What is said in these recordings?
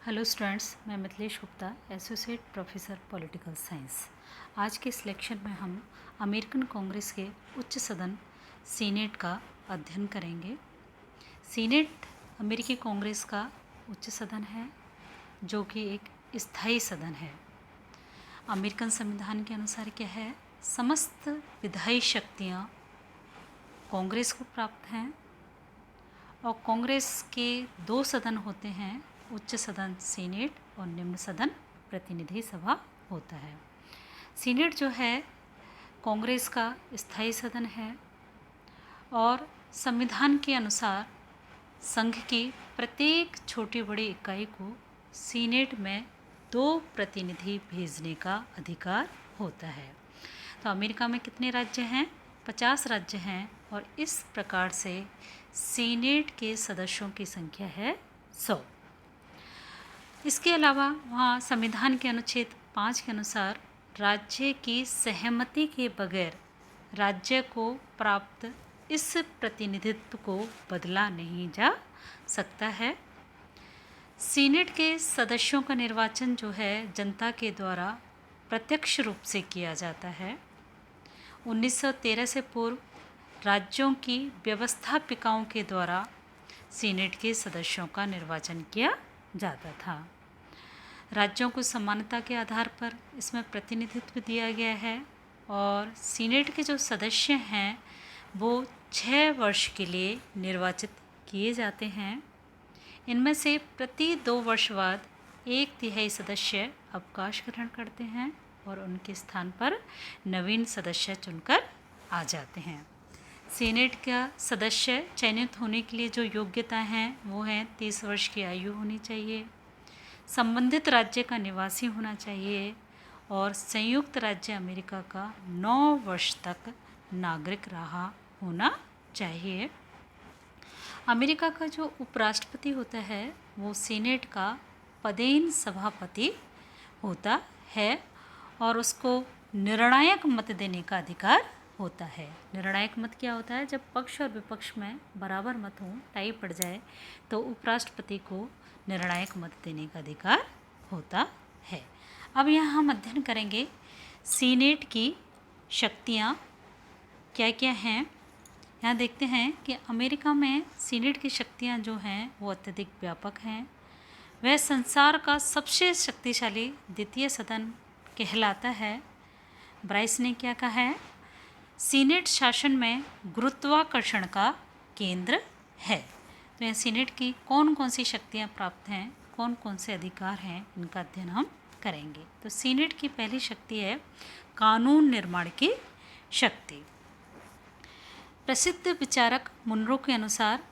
Hello students, मैं Mithilesh Gupta, associate professor political science. आज के इस लेक्चर में हम अमेरिकन कांग्रेस के उच्च सदन सीनेट का अध्ययन करेंगे। सीनेट अमेरिकी कांग्रेस का उच्च सदन है जो कि एक स्थायी सदन है। अमेरिकन संविधान के अनुसार क्या है, समस्त विधायी शक्तियाँ कांग्रेस को प्राप्त हैं और कांग्रेस के दो सदन होते हैं, उच्च सदन सीनेट और निम्न सदन प्रतिनिधि सभा होता है। सीनेट जो है कांग्रेस का स्थायी सदन है और संविधान के अनुसार संघ की प्रत्येक छोटी बड़ी इकाई को सीनेट में 2 प्रतिनिधि भेजने का अधिकार होता है। तो अमेरिका में कितने राज्य हैं? 50 राज्य हैं और इस प्रकार से सीनेट के सदस्यों की संख्या है 100। इसके अलावा वहाँ संविधान के अनुच्छेद 5 के अनुसार राज्य की सहमति के बगैर राज्य को प्राप्त इस प्रतिनिधित्व को बदला नहीं जा सकता है। सीनेट के सदस्यों का निर्वाचन जो है जनता के द्वारा प्रत्यक्ष रूप से किया जाता है। 1913 से पूर्व राज्यों की व्यवस्थापिकाओं के द्वारा सीनेट के सदस्यों का निर्वाचन किया जाता था। राज्यों को समानता के आधार पर इसमें प्रतिनिधित्व दिया गया है और सीनेट के जो सदस्य हैं वो 6 वर्ष के लिए निर्वाचित किए जाते हैं। इनमें से प्रति 2 वर्ष बाद 1/3 सदस्य अवकाश ग्रहण करते हैं और उनके स्थान पर नवीन सदस्य चुनकर आ जाते हैं। सीनेट का सदस्य चयनित होने के लिए जो योग्यता हैं वो हैं 30 वर्ष की आयु होनी चाहिए, संबंधित राज्य का निवासी होना चाहिए और संयुक्त राज्य अमेरिका का 9 वर्ष तक नागरिक रहा होना चाहिए। अमेरिका का जो उपराष्ट्रपति होता है वो सीनेट का पदेन सभापति होता है और उसको निर्णायक मत देने का अधिकार होता है। निर्णायक मत क्या होता है? जब पक्ष और विपक्ष में बराबर मत हों, टाई पड़ जाए, तो उपराष्ट्रपति को निर्णायक मत देने का अधिकार होता है। अब यहाँ हम अध्ययन करेंगे सीनेट की शक्तियाँ क्या क्या हैं। यहाँ देखते हैं कि अमेरिका में सीनेट की शक्तियाँ जो हैं वो अत्यधिक व्यापक हैं। वह संसार का सबसे शक्तिशाली द्वितीय सदन कहलाता है। ब्राइस ने क्या कहा है? सीनेट शासन में गुरुत्वाकर्षण का केंद्र है। तो यहाँ सीनेट की कौन कौन सी शक्तियाँ प्राप्त हैं, कौन कौन से अधिकार हैं, इनका अध्ययन हम करेंगे। तो सीनेट की पहली शक्ति है कानून निर्माण की शक्ति। प्रसिद्ध विचारक मुनरो के अनुसार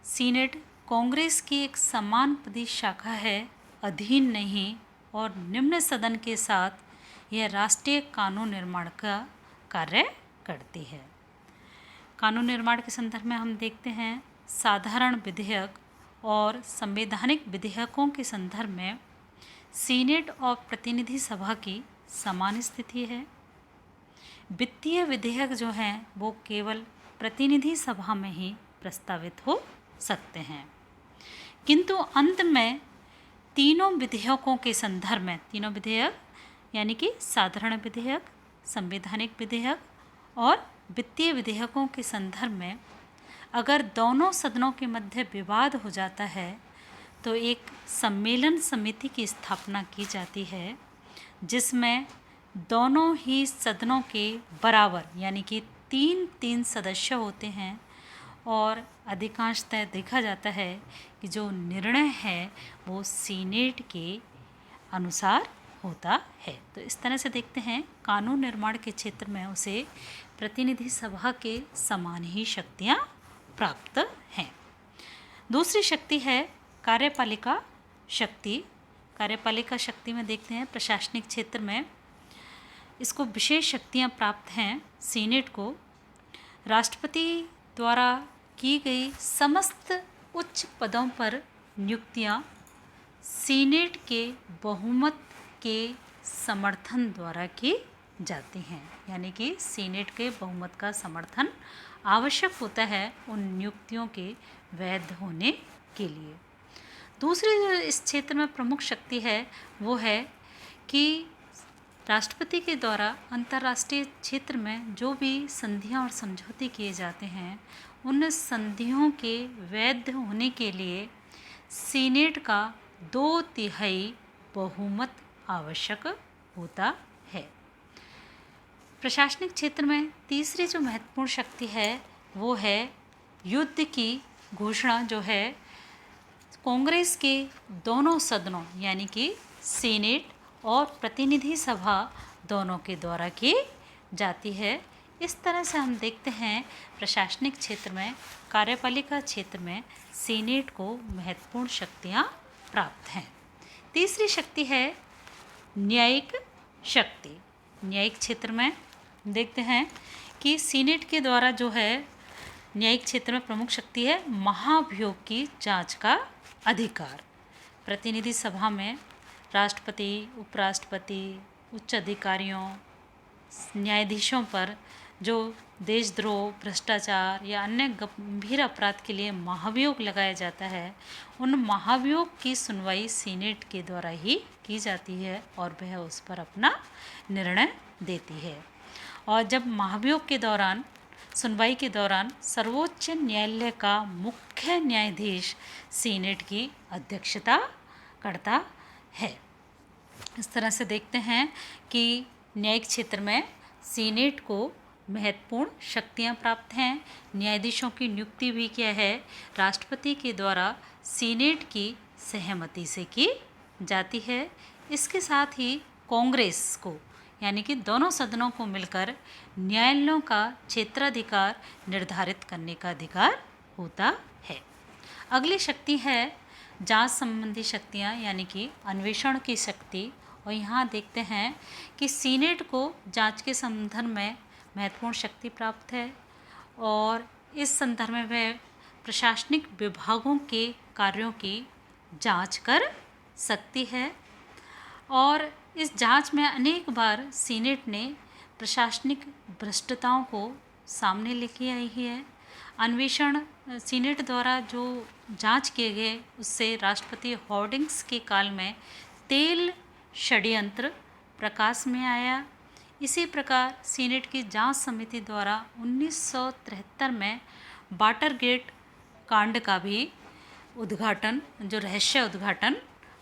सीनेट कांग्रेस की एक समानपदी शाखा है, अधीन नहीं, और निम्न सदन के साथ यह राष्ट्रीय कानून निर्माण का कार्य करती है। कानून निर्माण के संदर्भ में हम देखते हैं साधारण विधेयक और संवैधानिक विधेयकों के संदर्भ में सीनेट और प्रतिनिधि सभा की समान स्थिति है। वित्तीय विधेयक जो हैं वो केवल प्रतिनिधि सभा में ही प्रस्तावित हो सकते हैं, किंतु अंत में तीनों विधेयकों के संदर्भ में, तीनों विधेयक यानी कि साधारण विधेयक, संवैधानिक विधेयक और वित्तीय विधेयकों के संदर्भ में अगर दोनों सदनों के मध्य विवाद हो जाता है तो एक सम्मेलन समिति की स्थापना की जाती है जिसमें दोनों ही सदनों के बराबर यानी कि 3-3 सदस्य होते हैं और अधिकांशतः देखा जाता है कि जो निर्णय है वो सीनेट के अनुसार होता है। तो इस तरह से देखते हैं कानून निर्माण के क्षेत्र में उसे प्रतिनिधि सभा के समान ही शक्तियाँ प्राप्त हैं। दूसरी शक्ति है कार्यपालिका शक्ति। कार्यपालिका शक्ति में देखते हैं प्रशासनिक क्षेत्र में इसको विशेष शक्तियाँ प्राप्त हैं। सीनेट को राष्ट्रपति द्वारा की गई समस्त उच्च पदों पर नियुक्तियाँ सीनेट के बहुमत के समर्थन द्वारा की जाती हैं, यानी कि सीनेट के बहुमत का समर्थन आवश्यक होता है उन नियुक्तियों के वैध होने के लिए। दूसरी जो इस क्षेत्र में प्रमुख शक्ति है वो है कि राष्ट्रपति के द्वारा अंतर्राष्ट्रीय क्षेत्र में जो भी संधियां और समझौते किए जाते हैं, उन संधियों के वैध होने के लिए सीनेट का 2/3 बहुमत आवश्यक होता है। प्रशासनिक क्षेत्र में तीसरी जो महत्वपूर्ण शक्ति है वो है युद्ध की घोषणा, जो है कांग्रेस के दोनों सदनों यानी कि सीनेट और प्रतिनिधि सभा दोनों के द्वारा की जाती है। इस तरह से हम देखते हैं प्रशासनिक क्षेत्र में, कार्यपालिका क्षेत्र में सीनेट को महत्वपूर्ण शक्तियाँ प्राप्त हैं। तीसरी शक्ति है न्यायिक शक्ति। न्यायिक क्षेत्र में देखते हैं कि सीनेट के द्वारा जो है न्यायिक क्षेत्र में प्रमुख शक्ति है महाभियोग की जांच का अधिकार। प्रतिनिधि सभा में राष्ट्रपति, उपराष्ट्रपति, उच्च अधिकारियों, न्यायाधीशों पर जो देशद्रोह, भ्रष्टाचार या अन्य गंभीर अपराध के लिए महाभियोग लगाया जाता है, उन महाभियोग की सुनवाई सीनेट के द्वारा ही की जाती है और वह उस पर अपना निर्णय देती है। और जब महाभियोग के दौरान, सुनवाई के दौरान सर्वोच्च न्यायालय का मुख्य न्यायाधीश सीनेट की अध्यक्षता करता है। इस तरह से देखते हैं कि न्यायिक क्षेत्र में सीनेट को महत्वपूर्ण शक्तियां प्राप्त हैं। न्यायाधीशों की नियुक्ति भी क्या है, राष्ट्रपति के द्वारा सीनेट की सहमति से की जाती है। इसके साथ ही कांग्रेस को यानी कि दोनों सदनों को मिलकर न्यायालयों का क्षेत्राधिकार निर्धारित करने का अधिकार होता है। अगली शक्ति है जांच संबंधी शक्तियां यानी कि अन्वेषण की शक्ति। और यहाँ देखते हैं कि सीनेट को जांच के संदर्भ में महत्वपूर्ण शक्ति प्राप्त है और इस संदर्भ में वह प्रशासनिक विभागों के कार्यों की जांच कर सकती है। और इस जांच में अनेक बार सीनेट ने प्रशासनिक भ्रष्टताओं को सामने लेके आई है। अन्वेषण सीनेट द्वारा जो जांच किए गए उससे राष्ट्रपति हॉर्डिंग्स के काल में तेल षड्यंत्र प्रकाश में आया। इसी प्रकार सीनेट की जांच समिति द्वारा 1973 में वाटरगेट कांड का भी उद्घाटन, जो रहस्य उद्घाटन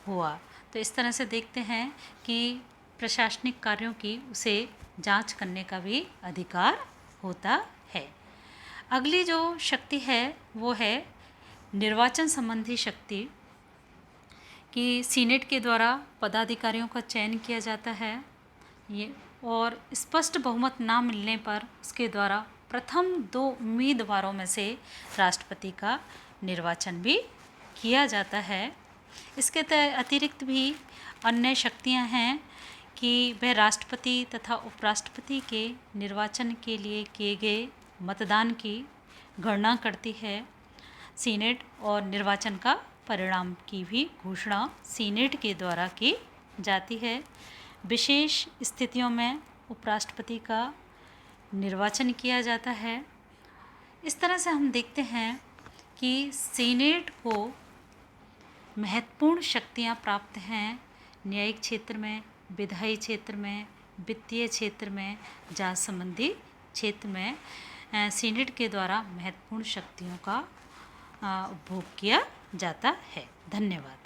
हुआ। तो इस तरह से देखते हैं कि प्रशासनिक कार्यों की उसे जांच करने का भी अधिकार होता है। अगली जो शक्ति है वो है निर्वाचन संबंधी शक्ति, कि सीनेट के द्वारा पदाधिकारियों का चयन किया जाता है ये, और स्पष्ट बहुमत ना मिलने पर उसके द्वारा प्रथम 2 उम्मीदवारों में से राष्ट्रपति का निर्वाचन भी किया जाता है। इसके अतिरिक्त भी अन्य शक्तियां हैं कि वह राष्ट्रपति तथा उपराष्ट्रपति के निर्वाचन के लिए किए गए मतदान की गणना करती है सीनेट, और निर्वाचन का परिणाम की भी घोषणा सीनेट के द्वारा की जाती है। विशेष स्थितियों में उपराष्ट्रपति का निर्वाचन किया जाता है। इस तरह से हम देखते हैं कि सीनेट को महत्वपूर्ण शक्तियां प्राप्त हैं न्यायिक क्षेत्र में, विधायी क्षेत्र में, वित्तीय क्षेत्र में, जांच संबंधी क्षेत्र में सीनेट के द्वारा महत्वपूर्ण शक्तियों का उपभोग किया जाता है। धन्यवाद।